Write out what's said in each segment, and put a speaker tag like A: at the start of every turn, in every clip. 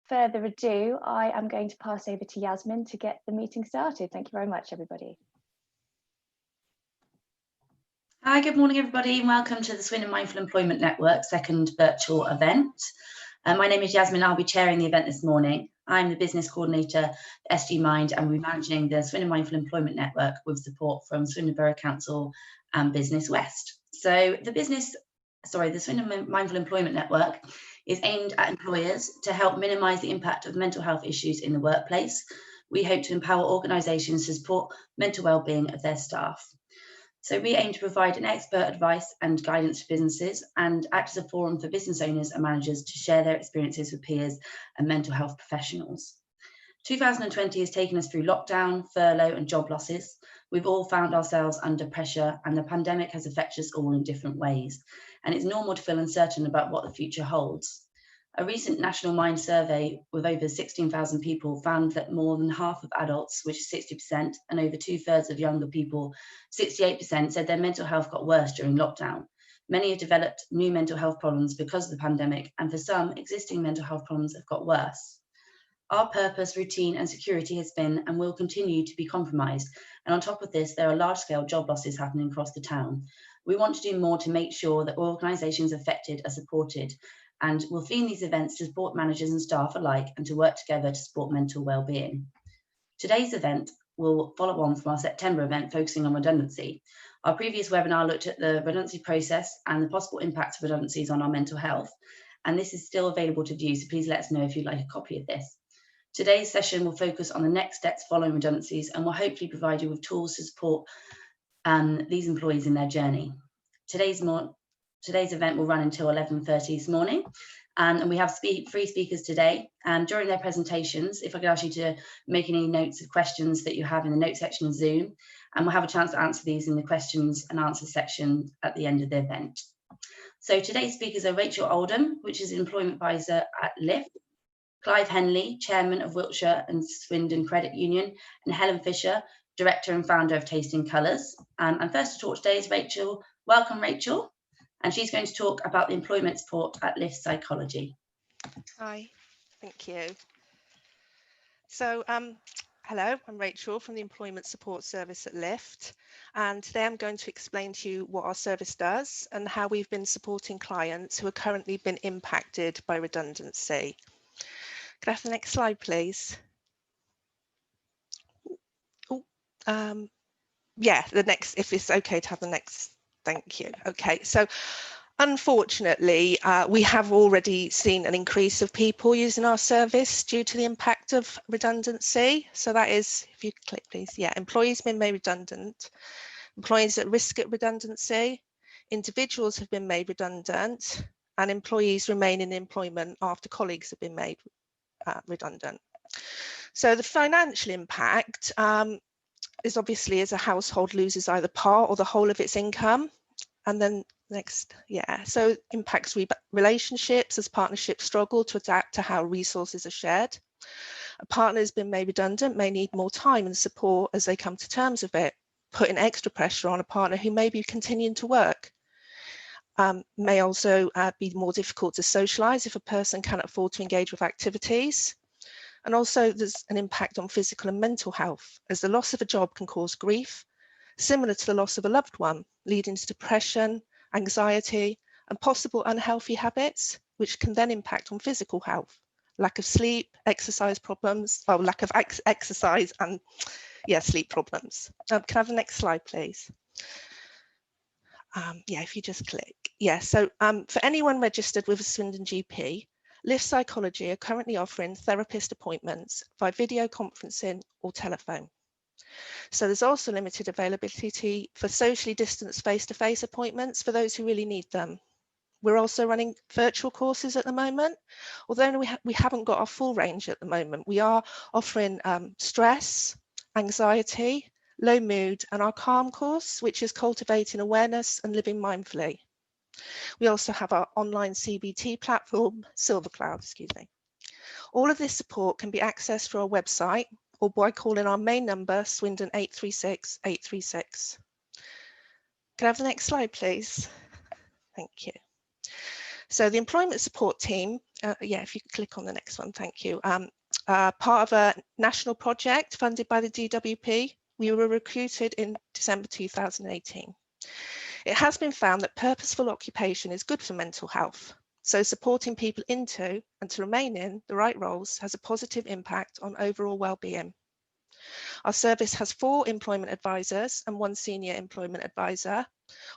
A: further ado, I am going to pass over to Yasmin to get the meeting started. Thank you very much, everybody.
B: Hi, good morning, everybody, and welcome to the Swindon Mindful Employment Network second virtual event. My name is Yasmin. I'll be chairing the event this morning. I'm the business coordinator at SG Mind, and we're managing the Swindon Mindful Employment Network with support from Swindon Borough Council and Business West. So the Swindon Mindful Employment Network is aimed at employers to help minimise the impact of mental health issues in the workplace. We hope to empower organisations to support mental wellbeing of their staff. So we aim to provide an expert advice and guidance to businesses and act as a forum for business owners and managers to share their experiences with peers and mental health professionals. 2020 has taken us through lockdown, furlough and job losses. We've all found ourselves under pressure, and the pandemic has affected us all in different ways. And it's normal to feel uncertain about what the future holds. A recent National Mind survey with over 16,000 people found that more than half of adults, which is 60%, and over 2/3 of younger people, 68%, said their mental health got worse during lockdown. Many have developed new mental health problems because of the pandemic, and for some, existing mental health problems have got worse. Our purpose, routine and security has been and will continue to be compromised. And on top of this, there are large-scale job losses happening across the town. We want to do more to make sure that organisations affected are supported, and we'll theme these events to support managers and staff alike and to work together to support mental wellbeing. Today's event will follow on from our September event focusing on redundancy. Our previous webinar looked at the redundancy process and the possible impacts of redundancies on our mental health, and this is still available to view, so please let us know if you'd like a copy of this. Today's session will focus on the next steps following redundancies and will hopefully provide you with tools to support these employees in their journey. Today's event will run until 11:30 this morning, and we have three speakers today. During their presentations, if I could ask you to make any notes of questions that you have in the note section of Zoom, and we'll have a chance to answer these in the questions and answers section at the end of the event. So today's speakers are Rachel Oldham, which is an employment advisor at Lift, Clive Henley, chairman of Wiltshire and Swindon Credit Union, and Helen Fisher, director and founder of Tasting Colours. And first to talk today is Rachel. Welcome, Rachel. And she's going to talk about the employment support at Lift Psychology.
C: Hi, thank you. So, hello, I'm Rachel from the Employment Support Service at Lift, and today I'm going to explain to you what our service does and how we've been supporting clients who have currently been impacted by redundancy. Could I have the next slide, please? Yeah, the next, if it's okay to have the next. Thank you. Okay, so unfortunately, we have already seen an increase of people using our service due to the impact of redundancy. So that is, if you click please, yeah, employees been made redundant, employees at risk at redundancy, individuals have been made redundant, and employees remain in employment after colleagues have been made redundant. So the financial impact is obviously as a household loses either part or the whole of its income. And then next, yeah, so impacts relationships as partnerships struggle to adapt to how resources are shared. A partner has been made redundant may need more time and support as they come to terms with it, putting extra pressure on a partner who may be continuing to work. May also be more difficult to socialise if a person cannot afford to engage with activities. And also there's an impact on physical and mental health, as the loss of a job can cause grief, similar to the loss of a loved one, leading to depression, anxiety, and possible unhealthy habits, which can then impact on physical health, lack of sleep, exercise problems, or lack of exercise and sleep problems. Can I have the next slide, please? Yeah, if you just click. Yeah, so for anyone registered with a Swindon GP, Lift Psychology are currently offering therapist appointments via video conferencing or telephone. So there's also limited availability for socially distanced face-to-face appointments for those who really need them. We're also running virtual courses at the moment, although we haven't got our full range at the moment. We are offering stress, anxiety, low mood, and our calm course, which is cultivating awareness and living mindfully. We also have our online CBT platform, SilverCloud, excuse me. All of this support can be accessed through our website or by calling our main number, Swindon 836 836. Can I have the next slide, please? Thank you. So the employment support team Yeah, if you click on the next one, thank you. Part of a national project funded by the DWP, we were recruited in December 2018. It has been found that purposeful occupation is good for mental health. So supporting people into and to remain in the right roles has a positive impact on overall well-being. Our service has 4 employment advisors and 1 senior employment advisor,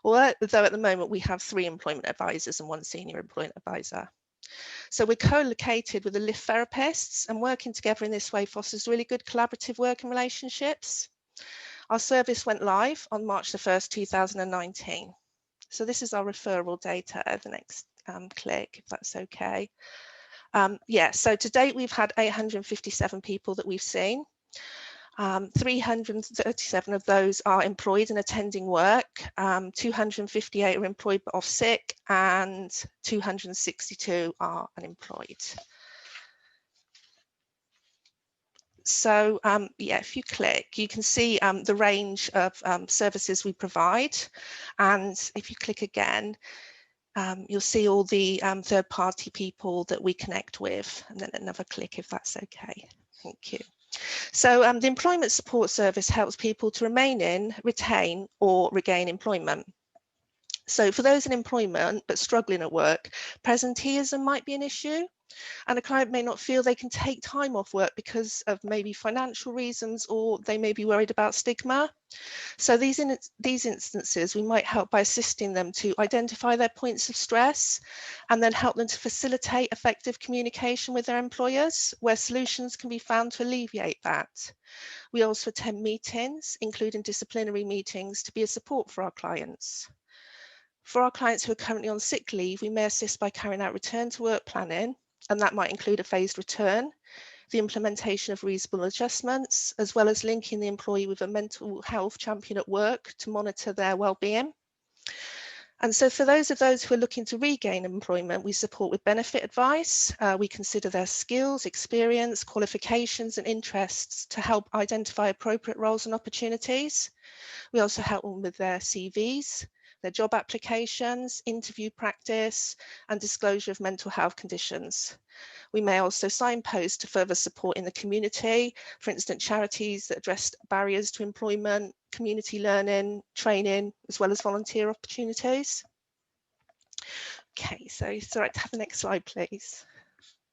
C: although at the moment we have 3 employment advisors and 1 senior employment advisor. So we're co-located with the LIFT therapists, and working together in this way fosters really good collaborative working relationships. Our service went live on March the 1st, 2019. So this is our referral data. The next click, if that's okay. Yeah, so to date we've had 857 people that we've seen. 337 of those are employed and attending work, 258 are employed but off sick, and 262 are unemployed. So yeah, if you click, you can see the range of services we provide, and if you click again, you'll see all the third-party people that we connect with, and then another click if that's okay. Thank you. So the Employment Support Service helps people to remain in, retain or regain employment. So for those in employment but struggling at work, presenteeism might be an issue, and a client may not feel they can take time off work because of maybe financial reasons, or they may be worried about stigma. So these instances, we might help by assisting them to identify their points of stress and then help them to facilitate effective communication with their employers, where solutions can be found to alleviate that. We also attend meetings, including disciplinary meetings, to be a support for our clients. For our clients who are currently on sick leave, we may assist by carrying out return to work planning, and that might include a phased return, the implementation of reasonable adjustments, as well as linking the employee with a mental health champion at work to monitor their well-being. And so for those who are looking to regain employment, we support with benefit advice. We consider their skills, experience, qualifications and interests to help identify appropriate roles and opportunities. We also help them with their CVs, their job applications, interview practice, and disclosure of mental health conditions. We may also signpost to further support in the community, for instance, charities that address barriers to employment, community learning, training, as well as volunteer opportunities. Okay, so it's all right to have the next slide, please.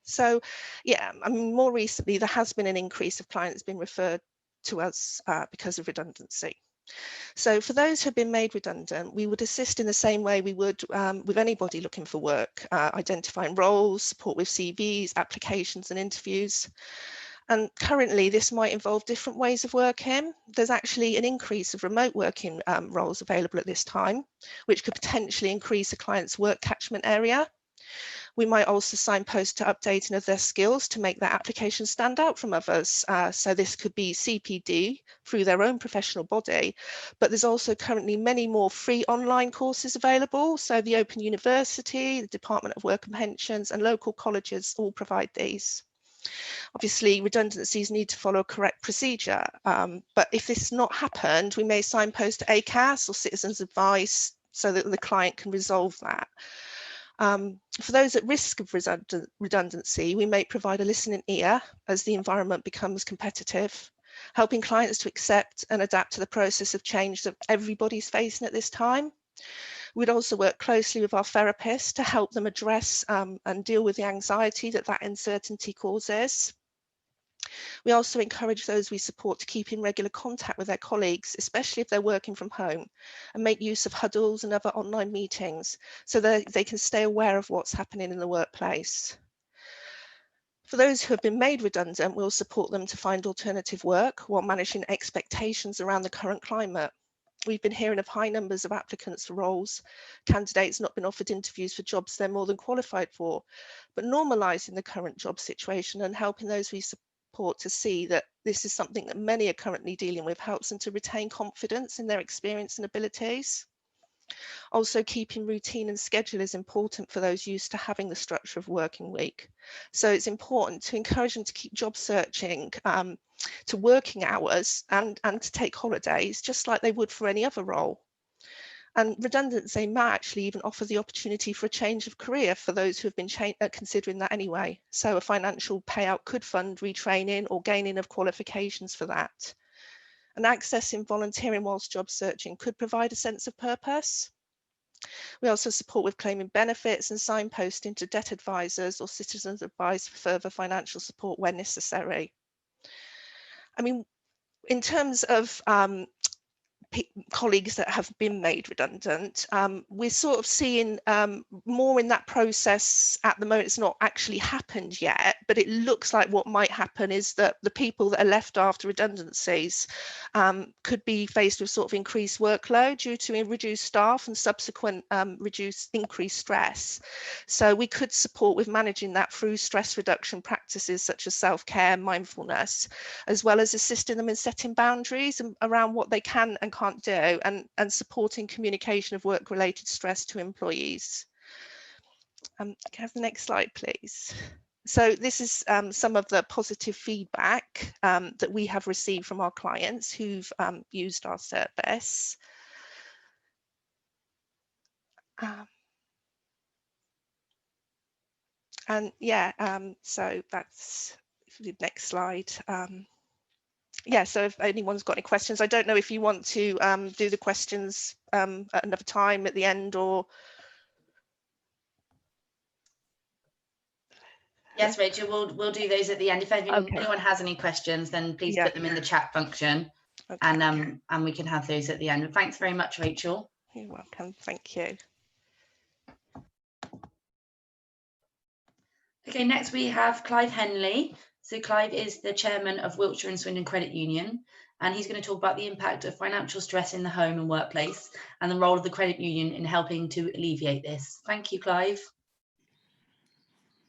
C: So, yeah, I mean, more recently, there has been an increase of clients being referred to us because of redundancy. So for those who have been made redundant, we would assist in the same way we would with anybody looking for work, identifying roles, support with CVs, applications and interviews. And currently this might involve different ways of working. There's actually an increase of remote working roles available at this time, which could potentially increase a client's work catchment area. We might also signpost to updating of their skills to make their application stand out from others. So this could be CPD through their own professional body, but there's also currently many more free online courses available. So the Open University, the Department of Work and Pensions and local colleges all provide these. Obviously, redundancies need to follow a correct procedure, but if this has not happened, we may signpost to ACAS or Citizens Advice so that the client can resolve that. For those at risk of redundancy, we may provide a listening ear as the environment becomes competitive, helping clients to accept and adapt to the process of change that everybody's facing at this time. We'd also work closely with our therapists to help them address and deal with the anxiety that uncertainty causes. We also encourage those we support to keep in regular contact with their colleagues, especially if they're working from home, and make use of huddles and other online meetings so that they can stay aware of what's happening in the workplace. For those who have been made redundant, we'll support them to find alternative work while managing expectations around the current climate. We've been hearing of high numbers of applicants for roles, candidates not been offered interviews for jobs they're more than qualified for, but normalising the current job situation and helping those we support to see that this is something that many are currently dealing with helps them to retain confidence in their experience and abilities. Also, keeping routine and schedule is important for those used to having the structure of working week. So it's important to encourage them to keep job searching to working hours and to take holidays just like they would for any other role. And redundancy may actually even offer the opportunity for a change of career for those who have been considering that anyway. So a financial payout could fund retraining or gaining of qualifications for that. And accessing volunteering whilst job searching could provide a sense of purpose. We also support with claiming benefits and signposting to debt advisors or citizens advice for further financial support where necessary. I mean, in terms of colleagues that have been made redundant, we're sort of seeing more in that process at the moment. It's not actually happened yet, but it looks like what might happen is that the people that are left after redundancies could be faced with sort of increased workload due to reduced staff and subsequent increased stress. So we could support with managing that through stress reduction practices such as self-care, mindfulness, as well as assisting them in setting boundaries around what they can and can't do, and supporting communication of work-related stress to employees. Can I have the next slide, please? So this is some of the positive feedback that we have received from our clients who've used our service. And yeah, so that's the next slide. Yeah, so if anyone's got any questions, I don't know if you want to do the questions at another time at the end, or...
B: Yes, Rachel, we'll do those at the end. If anyone has any questions, then please put them in the chat function, and we can have those at the end. Thanks very much, Rachel.
C: You're welcome. Thank you.
B: Okay, next we have Clive Henley. So Clive is the chairman of Wiltshire and Swindon Credit Union, and he's going to talk about the impact of financial stress in the home and workplace and the role of the credit union in helping to alleviate this. Thank you, Clive.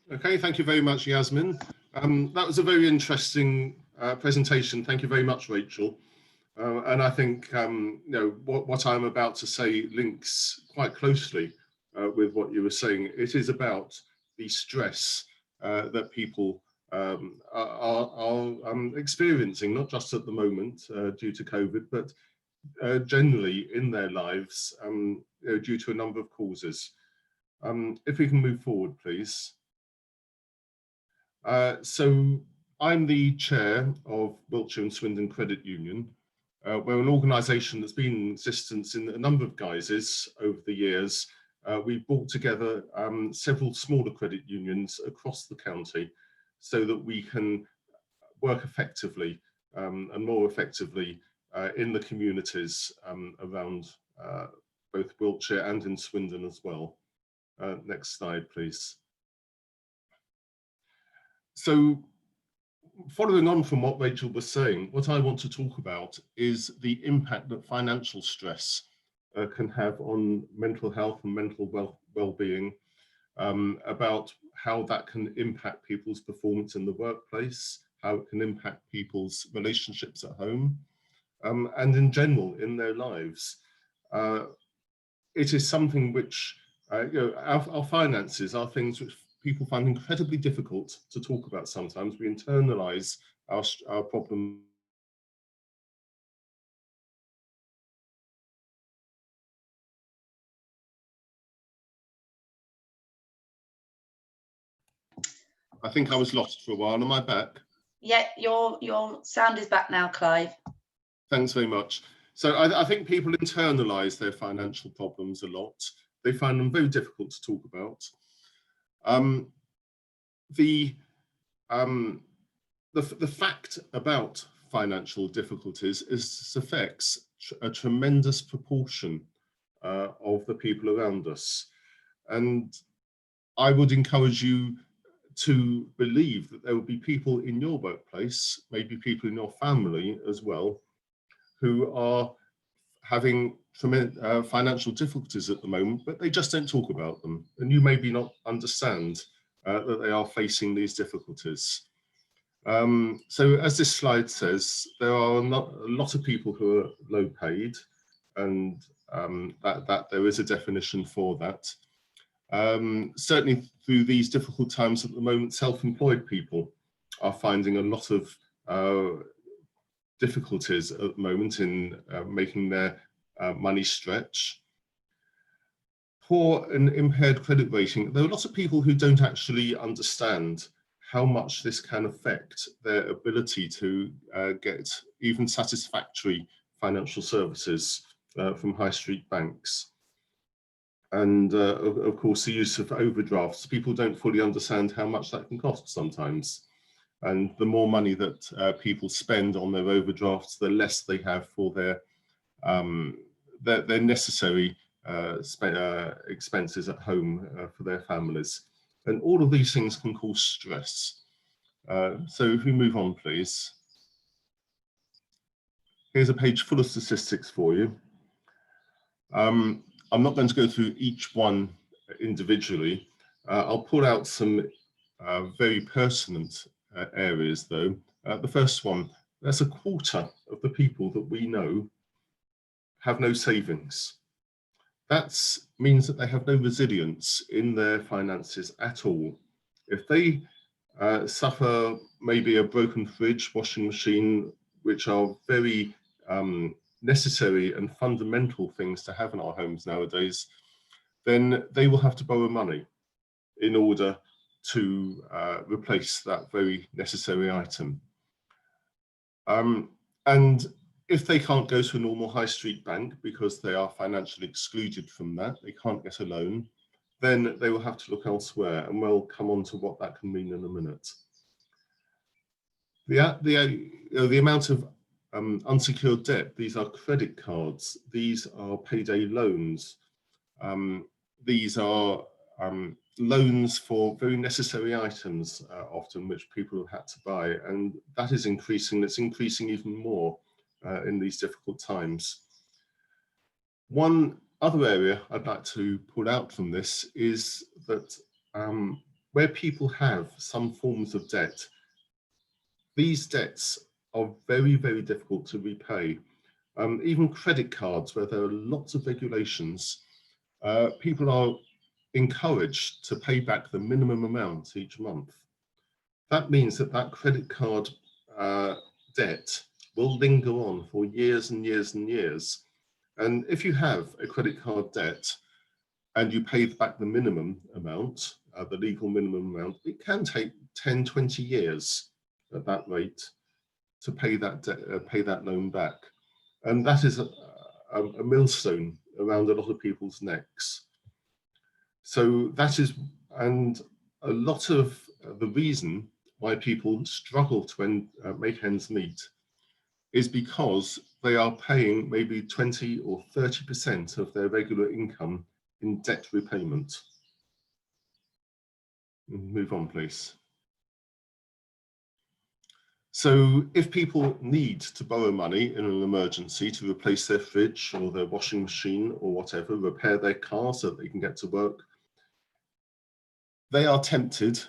D: Okay, thank you very much, Yasmin. That was a very interesting presentation. Thank you very much, Rachel. And I think you know, what I'm about to say links quite closely with what you were saying. It is about the stress that people are experiencing, not just at the moment due to COVID, but generally in their lives you know, due to a number of causes. If we can move forward, please. So I'm the chair of Wiltshire and Swindon Credit Union. We're an organisation that's been in existence in a number of guises over the years. We've brought together several smaller credit unions across the county so that we can work effectively and more effectively in the communities around both Wiltshire and in Swindon as well. Next slide, please. So following on from what Rachel was saying, what I want to talk about is the impact that financial stress can have on mental health and mental well-being, about how that can impact people's performance in the workplace, how it can impact people's relationships at home, and in general in their lives. It is something which, you know, our finances are things which people find incredibly difficult to talk about sometimes. We internalize our problem. I think I was lost for a while. Am I back?
B: Yeah, your sound is back now, Clive.
D: Thanks very much. So I think people internalize their financial problems a lot. They find them very difficult to talk about. The fact about financial difficulties is this affects a tremendous proportion of the people around us. And I would encourage you to believe that there will be people in your workplace, maybe people in your family as well, who are having financial difficulties at the moment, but they just don't talk about them. And you maybe not understand that they are facing these difficulties. So as this slide says, there are not a lot of people who are low paid, and that there is a definition for that. Certainly through these difficult times at the moment, self-employed people are finding a lot of difficulties at the moment in making their money stretch. poor and impaired credit rating, there are lots of people who don't actually understand how much this can affect their ability to get even satisfactory financial services from high street banks. And of course, the use of overdrafts. People don't fully understand how much that can cost sometimes. And the more money that people spend on their overdrafts, the less they have for their necessary expenses at home for their families. And all of these things can cause stress. So if we move on, please. Here's a page full of statistics for you. I'm not going to go through each one individually. I'll pull out some very pertinent areas though. The first one, that's a quarter of the people that we know have no savings. That means that they have no resilience in their finances at all. If they suffer maybe a broken fridge, washing machine, which are very necessary and fundamental things to have in our homes nowadays, then they will have to borrow money in order to replace that very necessary item. And if they can't go to a normal high street bank because they are financially excluded from that, they can't get a loan, then they will have to look elsewhere, and we'll come on to what that can mean in a minute. The amount of unsecured debt, these are credit cards, these are payday loans, these are loans for very necessary items often which people have had to buy, and that is increasing. It's increasing even more in these difficult times. One other area I'd like to pull out from this is that where people have some forms of debt, these debts are very, very difficult to repay. Even credit cards, where there are lots of regulations, people are encouraged to pay back the minimum amount each month. That means that that credit card debt will linger on for years and years and years. And if you have a credit card debt and you pay back the minimum amount, the legal minimum amount, it can take 10, 20 years at that rate to pay that pay that loan back. And that is a millstone around a lot of people's necks. So that is, and a lot of the reason why people struggle to make ends meet is because they are paying maybe 20 or 30% of their regular income in debt repayment. Move on, please. So if people need to borrow money in an emergency to replace their fridge or their washing machine or whatever, repair their car so that they can get to work, they are tempted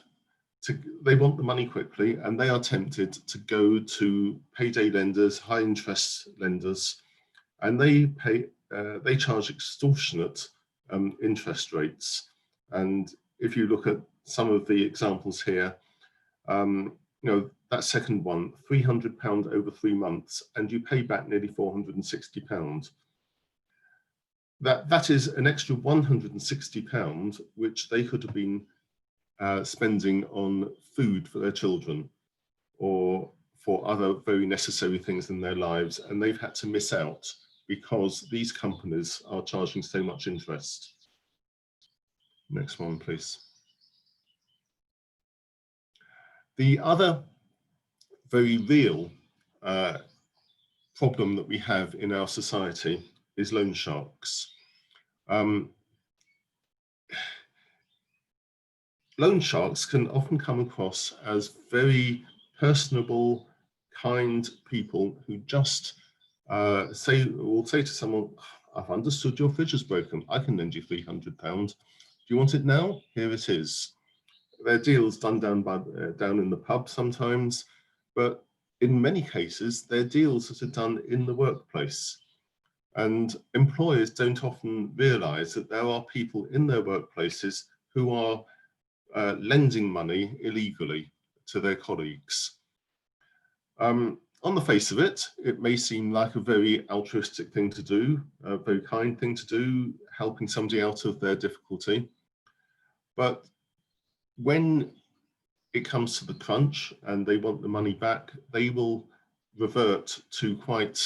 D: to, they want the money quickly, and they are tempted to go to payday lenders, high interest lenders, and they charge extortionate interest rates. And if you look at some of the examples here, you know, that second one, £300 over 3 months, and you pay back nearly £460. That is an extra £160, which they could have been spending on food for their children or for other very necessary things in their lives, and they've had to miss out because these companies are charging so much interest. Next one, please. The other very real problem that we have in our society is loan sharks. Loan sharks can often come across as very personable, kind people who just will say to someone, I've understood your fridge is broken, I can lend you £300. Do you want it now? Here it is. Their deals done down in the pub sometimes, but in many cases, their deals are done in the workplace. And employers don't often realise that there are people in their workplaces who are lending money illegally to their colleagues. On the face of it, it may seem like a very altruistic thing to do, a very kind thing to do, helping somebody out of their difficulty. But when it comes to the crunch and they want the money back, they will revert to quite,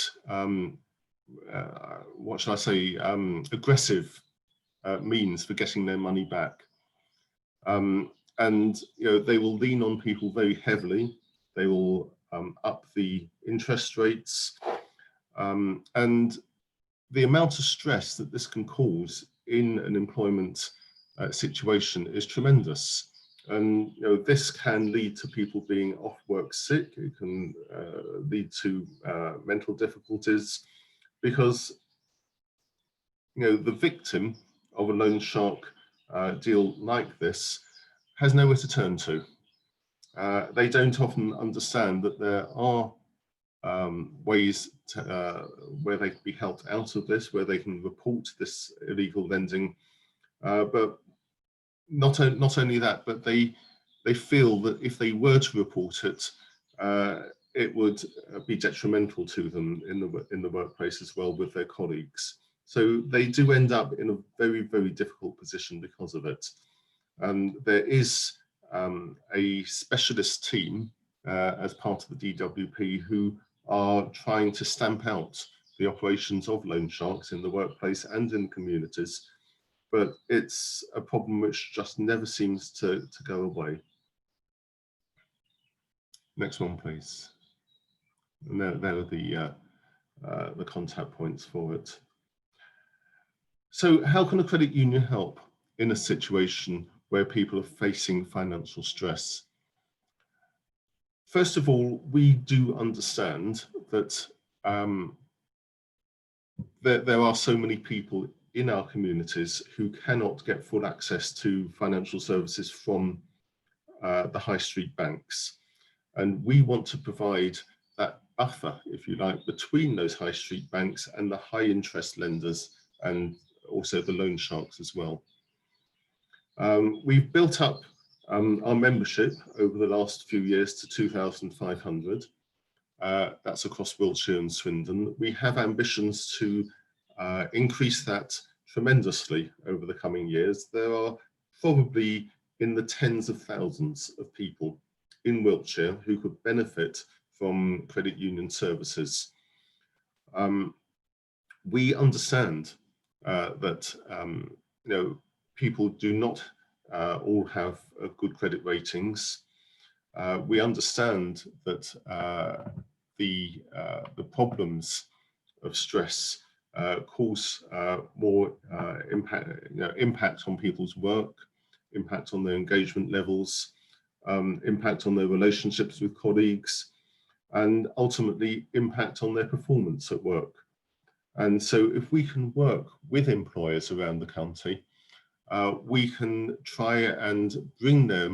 D: what shall I say, aggressive means for getting their money back. And they will lean on people very heavily. They will up the interest rates, and the amount of stress that this can cause in an employment situation is tremendous. And this can lead to people being off work sick. It can lead to mental difficulties, because the victim of a loan shark deal like this has nowhere to turn to. They don't often understand that there are ways where they can be helped out of this, where they can report this illegal lending. But not only that, but they feel that if they were to report it, it would be detrimental to them in the workplace as well with their colleagues. So they do end up in a very, very difficult position because of it. And there is a specialist team as part of the DWP who are trying to stamp out the operations of loan sharks in the workplace and in communities, but it's a problem which just never seems to go away. Next one, please. And there are the contact points for it. So how can a credit union help in a situation where people are facing financial stress? First of all, we do understand that there are so many people in our communities who cannot get full access to financial services from the high street banks. And we want to provide that buffer, if you like, between those high street banks and the high interest lenders, and also the loan sharks as well. We've built up our membership over the last few years to 2,500. That's across Wiltshire and Swindon. We have ambitions to increase that tremendously over the coming years. There are probably in the tens of thousands of people in Wiltshire who could benefit from credit union services. We understand that people do not all have good credit ratings. We understand that the problems of stress cause more impact on people's work, impact on their engagement levels, impact on their relationships with colleagues, and ultimately impact on their performance at work. And so if we can work with employers around the country, we can try and bring their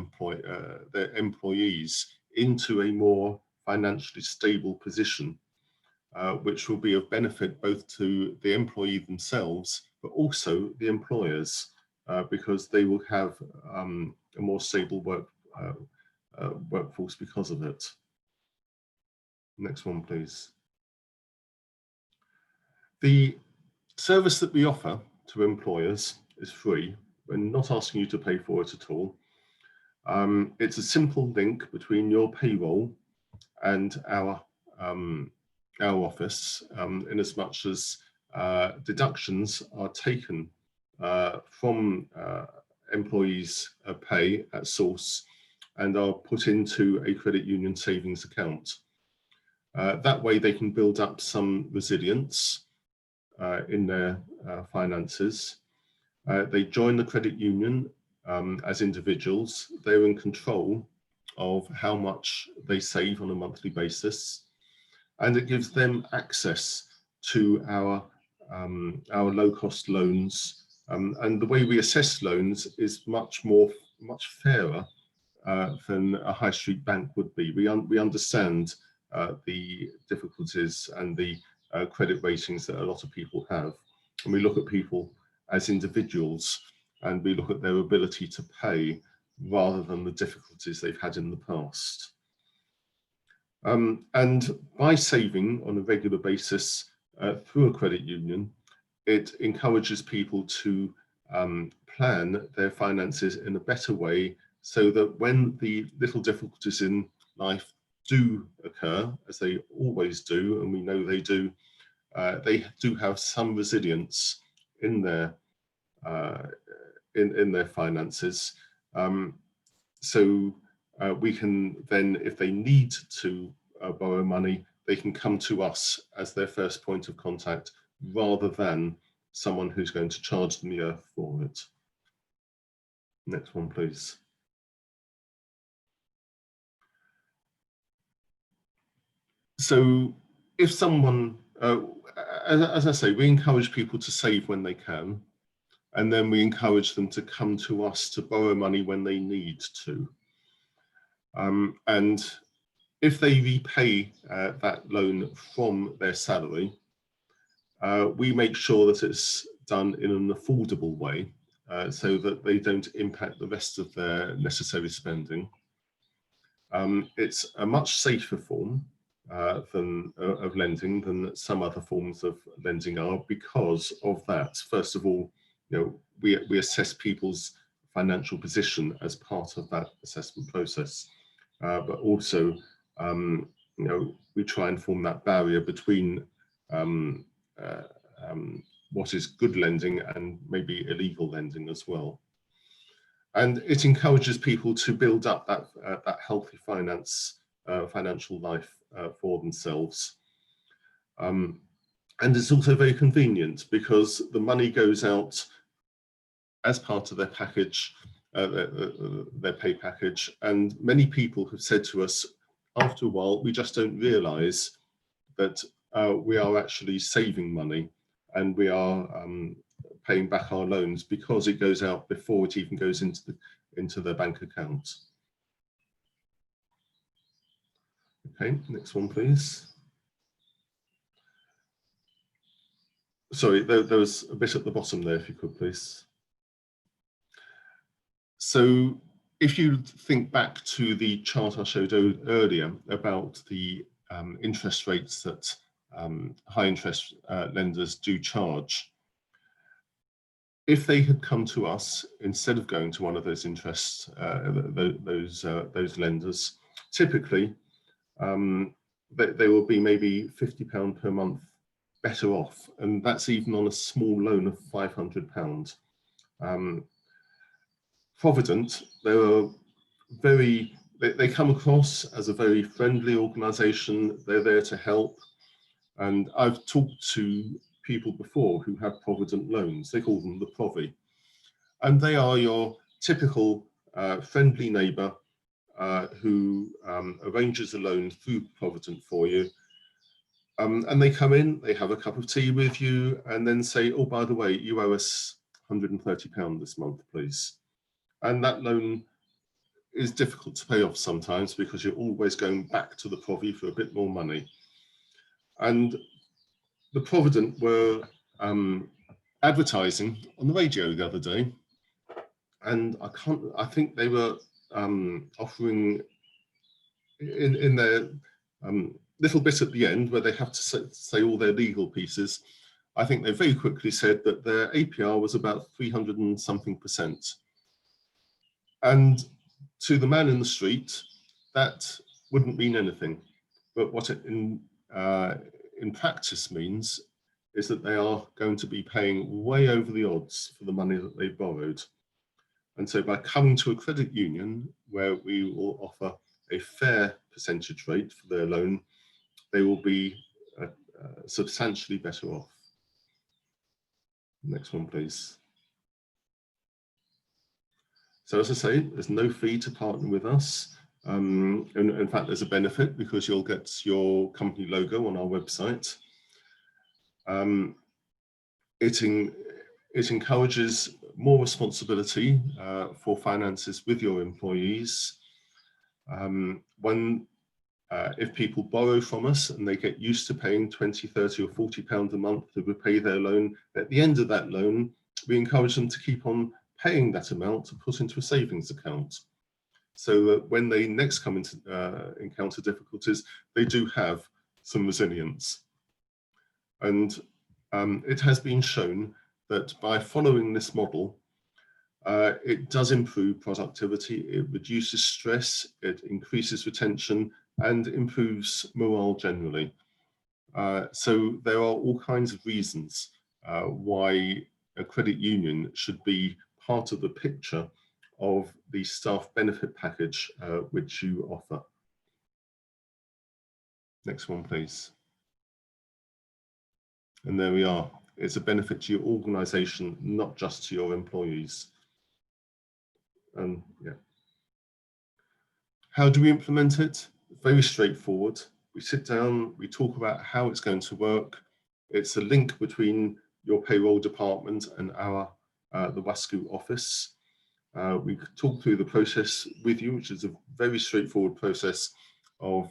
D: employees into a more financially stable position, which will be of benefit both to the employee themselves, but also the employers, because they will have a more stable workforce because of it. Next one, please. The service that we offer to employers is free. We're not asking you to pay for it at all. It's a simple link between your payroll and our office, in as much as deductions are taken from employees' pay at source and are put into a credit union savings account. That way they can build up some resilience in their finances. They join the credit union as individuals. They're in control of how much they save on a monthly basis, and it gives them access to our low-cost loans. And the way we assess loans is much fairer than a high street bank would be. We understand the difficulties and the credit ratings that a lot of people have, and we look at people as individuals, and we look at their ability to pay rather than the difficulties they've had in the past. And by saving on a regular basis through a credit union, it encourages people to plan their finances in a better way, so that when the little difficulties in life do occur, as they always do, and we know they do have some resilience in their in their finances. So we can then, if they need to borrow money, they can come to us as their first point of contact, rather than someone who's going to charge them the earth for it. Next one, please. So if someone, as I say, we encourage people to save when they can, and then we encourage them to come to us to borrow money when they need to. And if they repay that loan from their salary, we make sure that it's done in an affordable way, so that they don't impact the rest of their necessary spending. It's a much safer form of lending than some other forms of lending are, because of that. First of all, we assess people's financial position as part of that assessment process, but also we try and form that barrier between what is good lending and maybe illegal lending as well. And it encourages people to build up that healthy financial life for themselves. And it's also very convenient, because the money goes out as part of their package, their pay package. And many people have said to us, after a while, we just don't realise that we are actually saving money, and we are paying back our loans, because it goes out before it even goes into their bank account. Okay, next one, please. Sorry, there was a bit at the bottom there, if you could, please. So if you think back to the chart I showed earlier about the interest rates that high interest lenders do charge, if they had come to us instead of going to one of those those lenders, typically they will be maybe £50 per month better off, and that's even on a small loan of £500. Provident, they come across as a very friendly organisation. They're there to help, and I've talked to people before who have Provident loans. They call them the Provi, and they are your typical friendly neighbour who arranges a loan through Provident for you. And they come in, they have a cup of tea with you, and then say, oh, by the way, you owe us £130 this month, please. And that loan is difficult to pay off sometimes, because you're always going back to the Provi for a bit more money. And the Provident were advertising on the radio the other day, and I think they were offering in their little bit at the end where they have to say all their legal pieces. I think they very quickly said that their APR was about 300 and something %. And to the man in the street, that wouldn't mean anything. But what it in practice means is that they are going to be paying way over the odds for the money that they borrowed. And so by coming to a credit union where we will offer a fair percentage rate for their loan, they will be substantially better off. Next one, please. So as I say, there's no fee to partner with us. And in fact, there's a benefit, because you'll get your company logo on our website. It encourages more responsibility for finances with your employees. If people borrow from us and they get used to paying £20, £30 or £40 a month to repay their loan, at the end of that loan, we encourage them to keep on paying that amount to put into a savings account. so that when they next come into encounter difficulties, they do have some resilience. And it has been shown that by following this model, it does improve productivity, it reduces stress, it increases retention, and improves morale generally. So there are all kinds of reasons why a credit union should be part of the picture of the staff benefit package which you offer. Next one, please. And there we are. It's a benefit to your organisation, not just to your employees. Yeah. How do we implement it? Very straightforward. We sit down, we talk about how it's going to work. It's a link between your payroll department and the WASCU office. We talk through the process with you, which is a very straightforward process of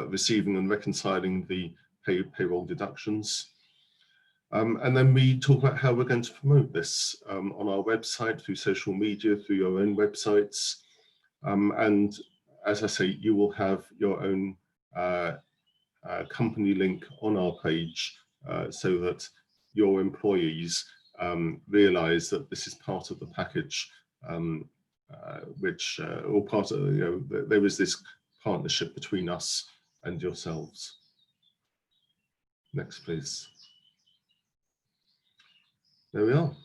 D: receiving and reconciling the payroll deductions. And then we talk about how we're going to promote this on our website, through social media, through your own websites. And as I say, you will have your own company link on our page so that your employees realise that this is part of the package, or part of, there is this partnership between us and yourselves. Next, please. There we are.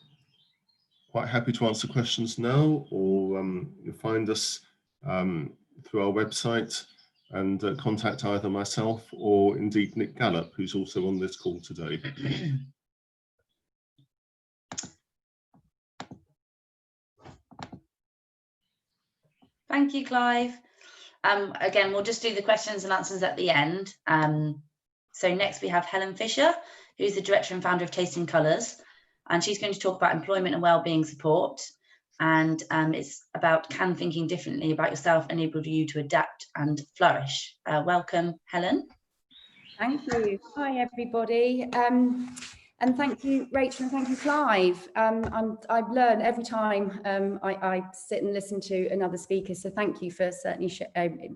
D: Quite happy to answer questions now, or you'll find us through our website and contact either myself or indeed Nick Gallop, who's also on this call today.
B: Thank you, Clive. Again, we'll just do the questions and answers at the end. So next we have Helen Fisher, who's the director and founder of Tasting Colours, and she's going to talk about employment and wellbeing support. And it's about can thinking differently about yourself enable you to adapt and flourish. Welcome, Helen.
E: Thank you. Hi, everybody. And thank you, Rachel, and thank you, Clive. I've learned every time I sit and listen to another speaker, so thank you for certainly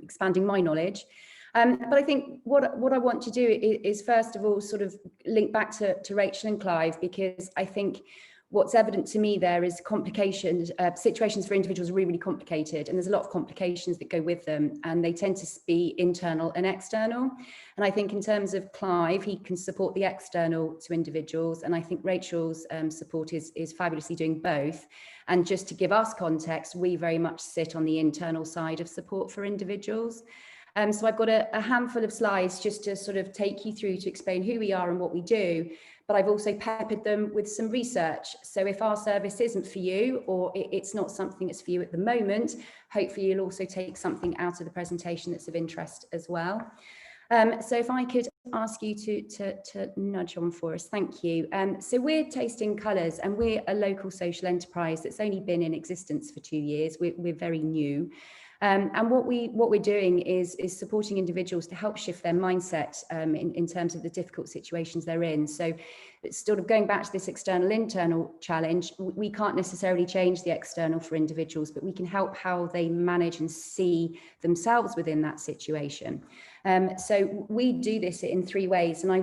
E: expanding my knowledge. But I think what I want to do is first of all sort of link back to Rachel and Clive, because I think what's evident to me there is complications, situations for individuals are really, really complicated, and there's a lot of complications that go with them, and they tend to be internal and external. And I think in terms of Clive, he can support the external to individuals, and I think Rachel's support is fabulously doing both. And just to give us context, we very much sit on the internal side of support for individuals. So I've got a handful of slides just to sort of take you through to explain who we are and what we do, but I've also peppered them with some research. So if our service isn't for you, or it's not something that's for you at the moment, hopefully you'll also take something out of the presentation that's of interest as well. So if I could ask you to nudge on for us, thank you. So we're Tasting Colours, and we're a local social enterprise that's only been in existence for 2 years. We're very new. And what we're doing is supporting individuals to help shift their mindset in terms of the difficult situations they're in. So it's sort of going back to this external-internal challenge. We can't necessarily change the external for individuals, but we can help how they manage and see themselves within that situation. So we do this in 3 ways, and I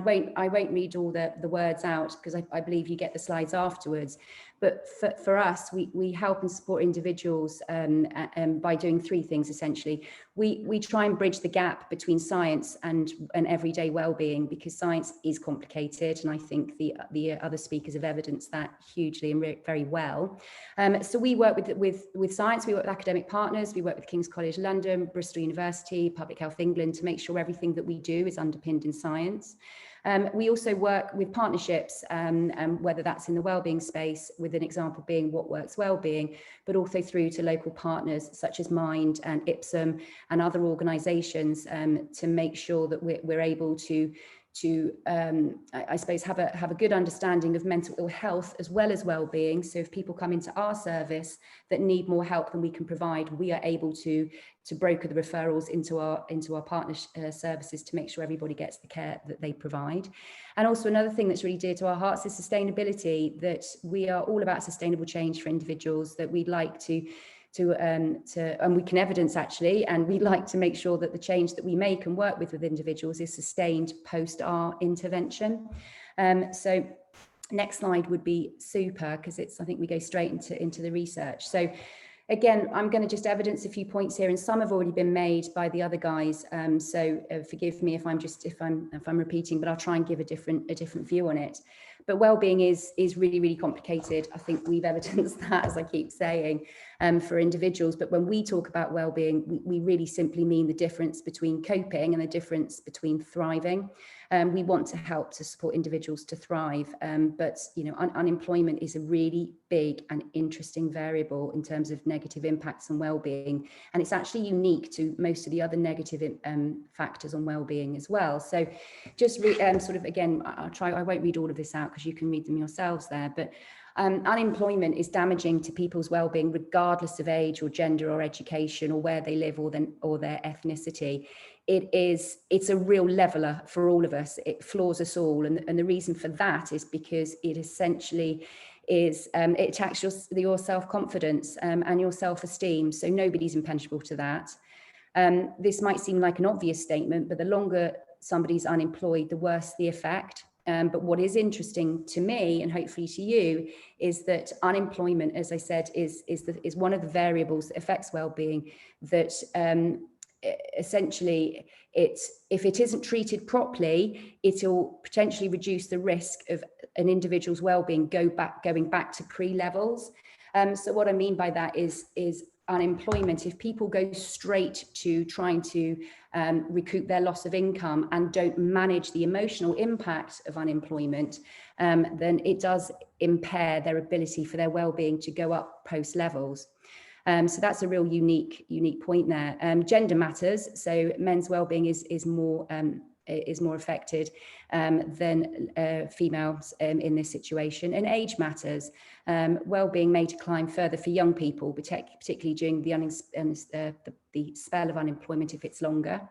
E: won't read all the words out because I believe you get the slides afterwards. But for us, we help and support individuals by doing 3 things essentially. We try and bridge the gap between science and everyday well-being, because science is complicated, and I think the other speakers have evidenced that hugely and very well. So we work with science, we work with academic partners, we work with King's College London, Bristol University, Public Health England, to make sure everything that we do is underpinned in science. We also work with partnerships, whether that's in the wellbeing space, with an example being What Works Wellbeing, but also through to local partners such as Mind and Ipsum and other organisations, to make sure that we're able to I suppose have a good understanding of mental ill health as well as well-being. So if people come into our service that need more help than we can provide, we are able to broker the referrals into our partner services to make sure everybody gets the care that they provide. And also another thing that's really dear to our hearts is sustainability, that we are all about sustainable change for individuals, that we'd like to and we can evidence actually, and we like to make sure that the change that we make and work with individuals is sustained post our intervention. So next slide would be super, because I think we go straight into the research. So again, I'm going to just evidence a few points here, and some have already been made by the other guys. So forgive me if I'm repeating, but I'll try and give a different view on it. But wellbeing is really, really complicated. I think we've evidenced that, as I keep saying, for individuals. But when we talk about wellbeing, we really simply mean the difference between coping and the difference between thriving. We want to help to support individuals to thrive, but unemployment is a really big and interesting variable in terms of negative impacts on well-being, and it's actually unique to most of the other negative factors on well-being as well. So just sort of again, I won't read all of this out because you can read them yourselves there, but unemployment is damaging to people's well-being regardless of age or gender or education or where they live or their ethnicity. It's a real leveler for all of us. It floors us all, and the reason for that is because it essentially is it attacks your self-confidence and your self-esteem. So nobody's impenetrable to that. This might seem like an obvious statement, but the longer somebody's unemployed, the worse the effect. But what is interesting to me, and hopefully to you, is that unemployment, as I said, is one of the variables that affects well-being. That essentially, if it isn't treated properly, it'll potentially reduce the risk of an individual's well-being going back to pre-levels. So what I mean by that is unemployment, if people go straight to trying to recoup their loss of income and don't manage the emotional impact of unemployment, then it does impair their ability for their well-being to go up post levels. So that's a real unique point there. Gender matters, so men's well-being is more affected than females in this situation, and age matters. Well-being may decline further for young people, particularly during the spell of unemployment if it's longer.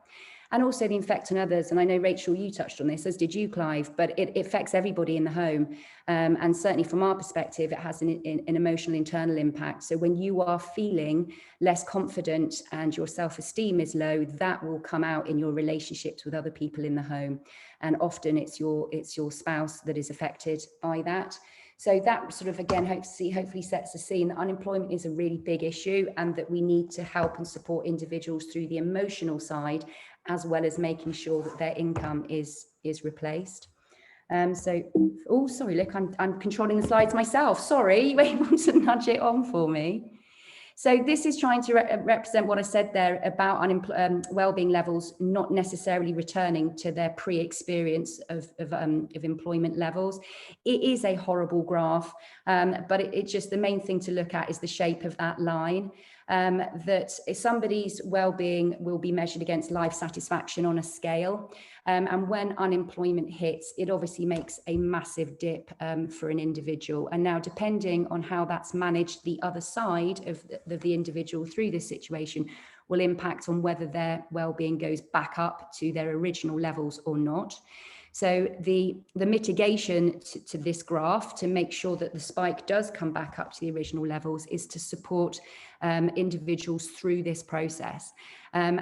E: And also the effect on others. And I know, Rachel, you touched on this, as did you, Clive, but it affects everybody in the home. And certainly from our perspective, it has an emotional internal impact. So when you are feeling less confident and your self-esteem is low, that will come out in your relationships with other people in the home. And often it's your spouse that is affected by that. So that sort of, again, hopefully sets the scene that unemployment is a really big issue, and that we need to help and support individuals through the emotional side, as well as making sure that their income is replaced. Oh, sorry, look, I'm controlling the slides myself. Sorry, you were able to nudge it on for me. So this is trying to represent what I said there about well-being levels not necessarily returning to their pre-experience of employment levels. It is a horrible graph, but it's just the main thing to look at is the shape of that line. That somebody's well-being will be measured against life satisfaction on a scale. And when unemployment hits, it obviously makes a massive dip for an individual. And now, depending on how that's managed, the other side of the individual through this situation will impact on whether their well-being goes back up to their original levels or not. So the mitigation to this graph, to make sure that the spike does come back up to the original levels, is to support individuals through this process. And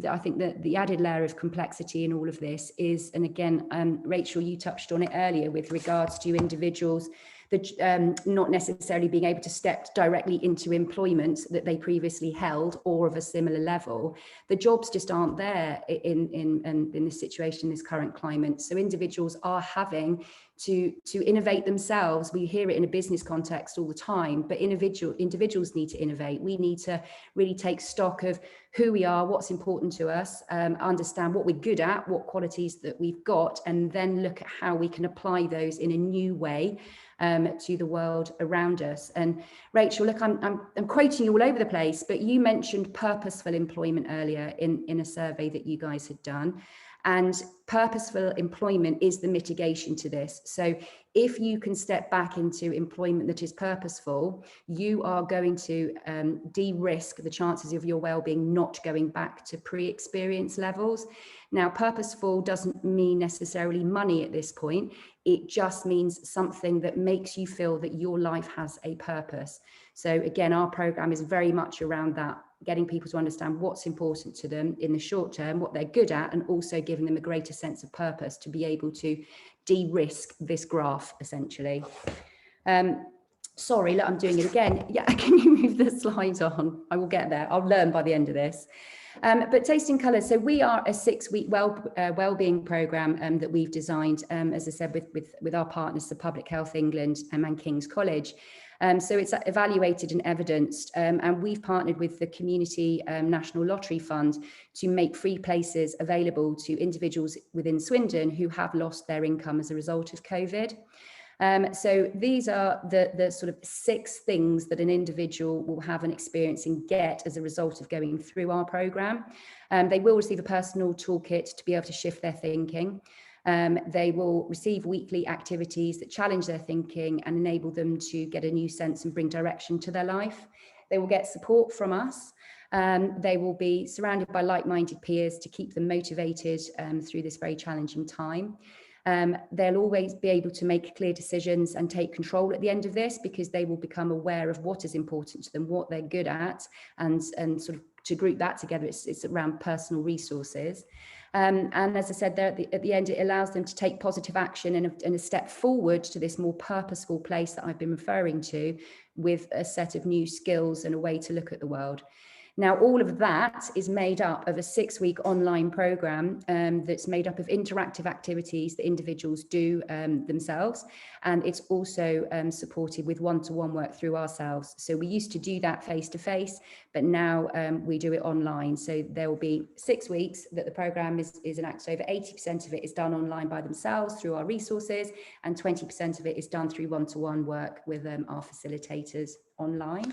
E: I think that the added layer of complexity in all of this is, and again, Rachel, you touched on it earlier with regards to individuals that not necessarily being able to step directly into employment that they previously held or of a similar level. The jobs just aren't there in this situation, this current climate. So individuals are having to innovate themselves. We hear it in a business context all the time, but individuals need to innovate. We need to really take stock of who we are, what's important to us, understand what we're good at, what qualities that we've got, and then look at how we can apply those in a new way to the world around us. And Rachel, look, I'm quoting you all over the place, but you mentioned purposeful employment earlier in a survey that you guys had done. And purposeful employment is the mitigation to this. So if you can step back into employment that is purposeful, you are going to de-risk the chances of your well-being not going back to pre-experience levels. Now, purposeful doesn't mean necessarily money at this point. It just means something that makes you feel that your life has a purpose. So again, our program is very much around that, getting people to understand what's important to them in the short term, what they're good at, and also giving them a greater sense of purpose to be able to de-risk this graph, essentially. Sorry, look, I'm doing it again. Yeah, can you move the slides on? I will get there. I'll learn by the end of this. But Tasting Colours, so we are a 6-week wellbeing programme that we've designed, as I said, with our partners, the Public Health England and King's College. So it's evaluated and evidenced, and we've partnered with the Community National Lottery Fund to make free places available to individuals within Swindon who have lost their income as a result of COVID. So these are the sort of 6 things that an individual will have an experience and get as a result of going through our programme. They will receive a personal toolkit to be able to shift their thinking. They will receive weekly activities that challenge their thinking and enable them to get a new sense and bring direction to their life. They will get support from us. They will be surrounded by like-minded peers to keep them motivated through this very challenging time. They'll always be able to make clear decisions and take control at the end of this, because they will become aware of what is important to them, what they're good at, and sort of to group that together, it's around personal resources. And as I said there at the end, it allows them to take positive action and a step forward to this more purposeful place that I've been referring to, with a set of new skills and a way to look at the world. Now, all of that is made up of a 6-week online programme that's made up of interactive activities that individuals do themselves. And it's also supported with one-to-one work through ourselves. So we used to do that face-to-face, but now we do it online. So there will be 6 weeks that the programme is enacted. Over 80% of it is done online by themselves through our resources, and 20% of it is done through one-to-one work with our facilitators online.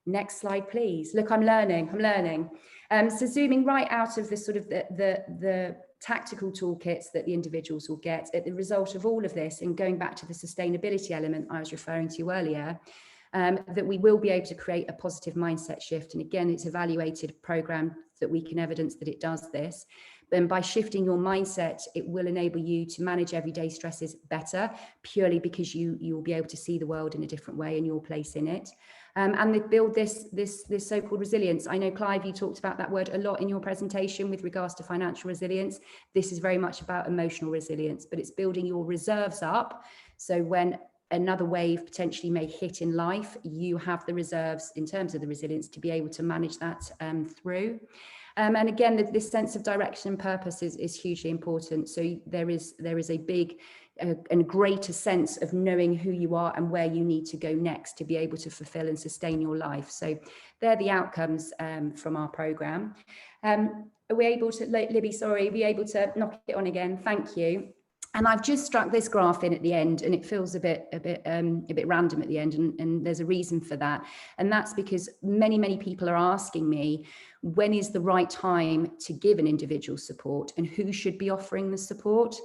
E: Next slide, please. Look, I'm learning. So zooming right out of the sort of the tactical toolkits that the individuals will get at the result of all of this, and going back to the sustainability element I was referring to earlier, that we will be able to create a positive mindset shift. And again, it's evaluated program that we can evidence that it does this. Then by shifting your mindset, it will enable you to manage everyday stresses better, purely because you will be able to see the world in a different way and your place in it. And they build this so-called resilience. I know, Clive, you talked about that word a lot in your presentation with regards to financial resilience. This is very much about emotional resilience, but it's building your reserves up. So when another wave potentially may hit in life, you have the reserves in terms of the resilience to be able to manage that through. And again, this sense of direction and purpose is hugely important. So there is a big and greater sense of knowing who you are and where you need to go next to be able to fulfill and sustain your life. So they're the outcomes from our programme. Are we able to, Libby, sorry, are we able to knock it on again? Thank you. And I've just struck this graph in at the end, and it feels a bit random at the end, and there's a reason for that. And that's because many people are asking me, when is the right time to give an individual support, and who should be offering the support?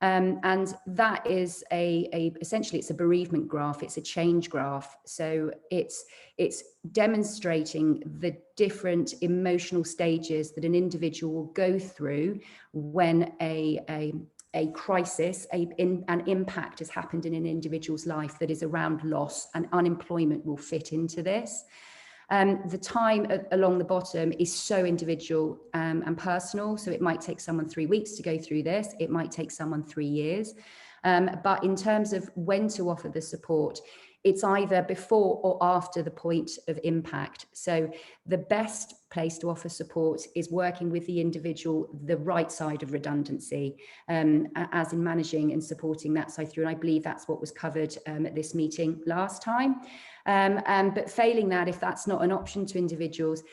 E: And that is essentially it's a bereavement graph, it's a change graph. So it's demonstrating the different emotional stages that an individual will go through when a crisis, an impact has happened in an individual's life that is around loss, and unemployment will fit into this. The time along the bottom is so individual and personal. So it might take someone 3 weeks to go through this. It might take someone 3 years. But in terms of when to offer the support, it's either before or after the point of impact. So the best place to offer support is working with the individual, the right side of redundancy, as in managing and supporting that side through. And I believe that's what was covered at this meeting last time. But failing that, if that's not an option to individuals,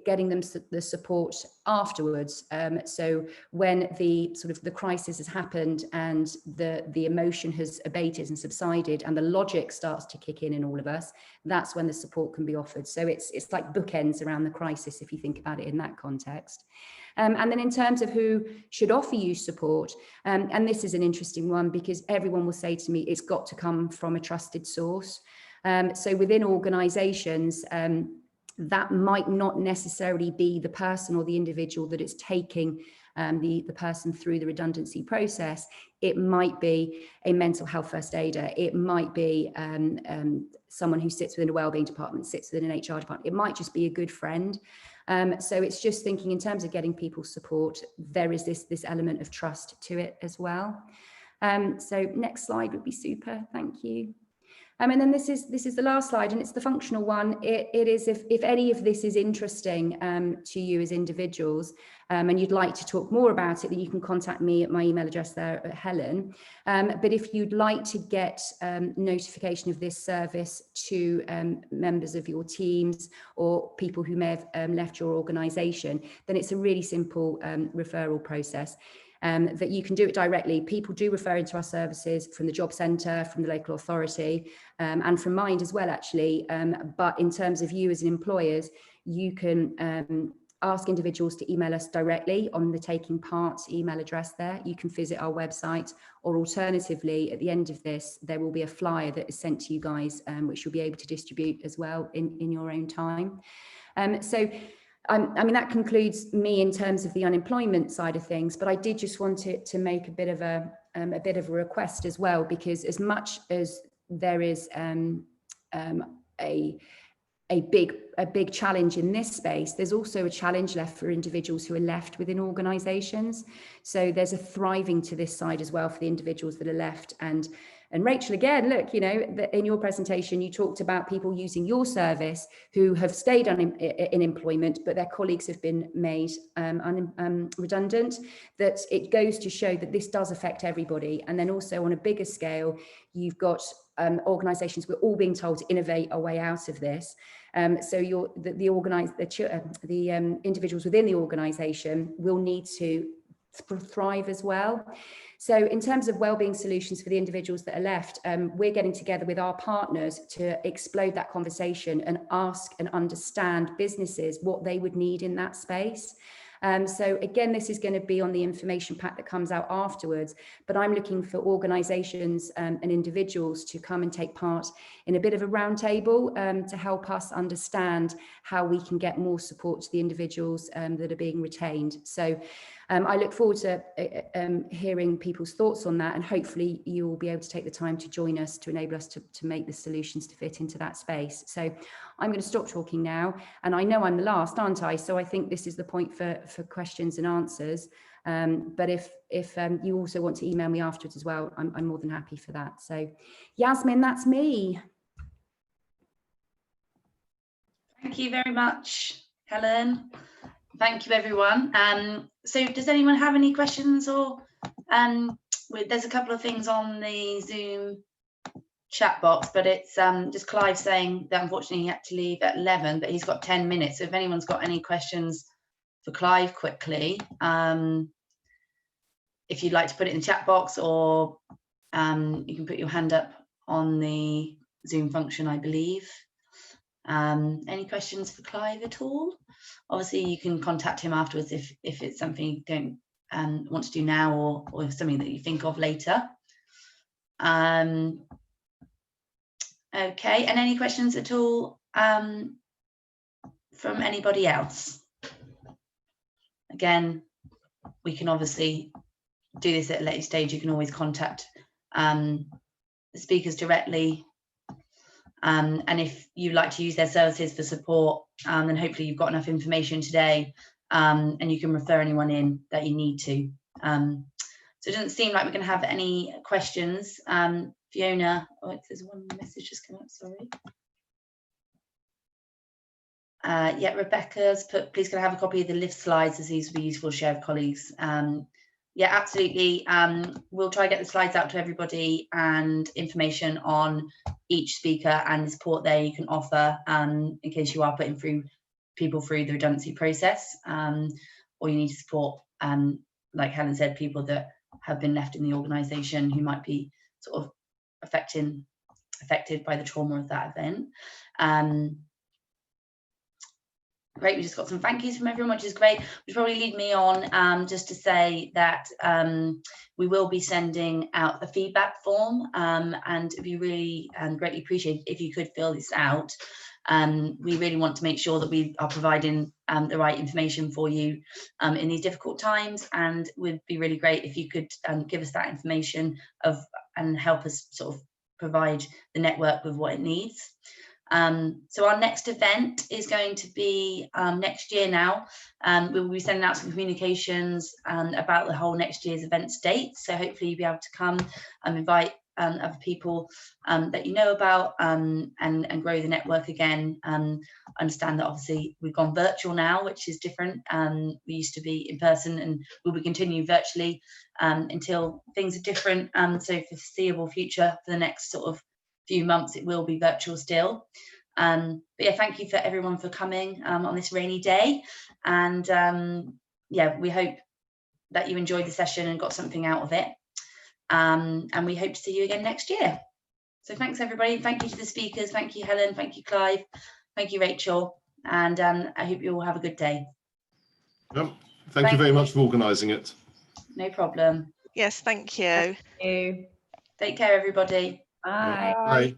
E: getting them the support afterwards. So when the crisis has happened and the emotion has abated and subsided and the logic starts to kick in all of us, that's when the support can be offered. So it's like bookends around the crisis, if if you think about it in that context. And then in terms of who should offer you support, and this is an interesting one because everyone will say to me, it's got to come from a trusted source. So within organisations, that might not necessarily be the person or the individual that is taking the person through the redundancy process. It might be a mental health first aider. It might be someone who sits within a wellbeing department, sits within an HR department. It might just be a good friend. So it's just thinking in terms of getting people support, there is this element of trust to it as well. So next slide would be super, thank you. And then this is the last slide, and it's the functional one. It is if any of this is interesting to you as individuals, and you'd like to talk more about it, then you can contact me at my email address there at Helen. But if you'd like to get notification of this service to members of your teams or people who may have left your organisation, then it's a really simple referral process. That you can do it directly. People do refer into our services from the job centre, from the local authority, and from Mind as well, actually. But in terms of you as an employers, you can ask individuals to email us directly on the Taking Part email address there. You can visit our website, or alternatively, at the end of this, there will be a flyer that is sent to you guys, which you'll be able to distribute as well in your own time. I mean, that concludes me in terms of the unemployment side of things, but I did just want to make a bit of a request as well, because as much as there is a big challenge in this space, there's also a challenge left for individuals who are left within organisations. So there's a thriving to this side as well for the individuals that are left. And Rachel, again, look, you know, in your presentation, you talked about people using your service who have stayed in employment, but their colleagues have been made redundant. That it goes to show that this does affect everybody. And then also on a bigger scale, you've got organisations, we're all being told to innovate our way out of this. So the individuals within the organisation will need to thrive as well. So in terms of wellbeing solutions for the individuals that are left, we're getting together with our partners to explode that conversation and ask and understand businesses what they would need in that space. So again, this is going to be on the information pack that comes out afterwards, but I'm looking for organisations and individuals to come and take part in a bit of a roundtable to help us understand how we can get more support to the individuals that are being retained. So I look forward to hearing people's thoughts on that, and hopefully you will be able to take the time to join us to enable us to make the solutions to fit into that space. So I'm going to stop talking now, and I know I'm the last, aren't I? So I think this is the point for questions and answers. But if you also want to email me afterwards as well, I'm more than happy for that. So Yasmin, that's me.
B: Thank you very much, Helen. Thank you, everyone. So does anyone have any questions, or there's a couple of things on the Zoom chat box, but it's just Clive saying that unfortunately he had to leave at 11, but he's got 10 minutes. So if anyone's got any questions for Clive quickly, if you'd like to put it in the chat box, or you can put your hand up on the Zoom function, I believe. Any questions for Clive at all? Obviously you can contact him afterwards if it's something you don't want to do now, or something that you think of later. Okay, and any questions at all from anybody else? Again, we can obviously do this at a later stage. You can always contact the speakers directly. And if you'd like to use their services for support, then hopefully you've got enough information today, and you can refer anyone in that you need to. So it doesn't seem like we're going to have any questions. Fiona, oh, there's one message just come up, sorry. Yeah, Rebecca's put, please can I have a copy of the lift slides, as these will be useful to share with colleagues. Yeah, absolutely. We'll try to get the slides out to everybody, and information on each speaker and the support there you can offer in case you are putting people through the redundancy process, or you need to support, like Helen said, people that have been left in the organisation who might be sort of affected by the trauma of that event. Great, we just got some thank yous from everyone, which is great, which probably lead me on just to say that we will be sending out a feedback form, and it'd be really greatly appreciated if you could fill this out. We really want to make sure that we are providing the right information for you in these difficult times, and would be really great if you could give us that information and help us sort of provide the network with what it needs. So our next event is going to be next year now. We will be sending out some communications about the whole next year's events dates. So hopefully you'll be able to come and invite other people that you know about and grow the network again. Understand that obviously we've gone virtual now, which is different. We used to be in person, and we'll be continuing virtually until things are different. So for the foreseeable future, for the next sort of few months, it will be virtual still. But yeah, thank you for everyone for coming on this rainy day, and yeah, we hope that you enjoyed the session and got something out of it, and we hope to see you again next year. So thanks everybody, thank you to the speakers, thank you Helen, thank you Clive, thank you Rachel, and I hope you all have a good day.
D: Yep. Thank you very much for organising it.
B: No problem.
C: Yes, thank you.
E: Thank you.
B: Take care everybody.
E: Bye.
D: Bye.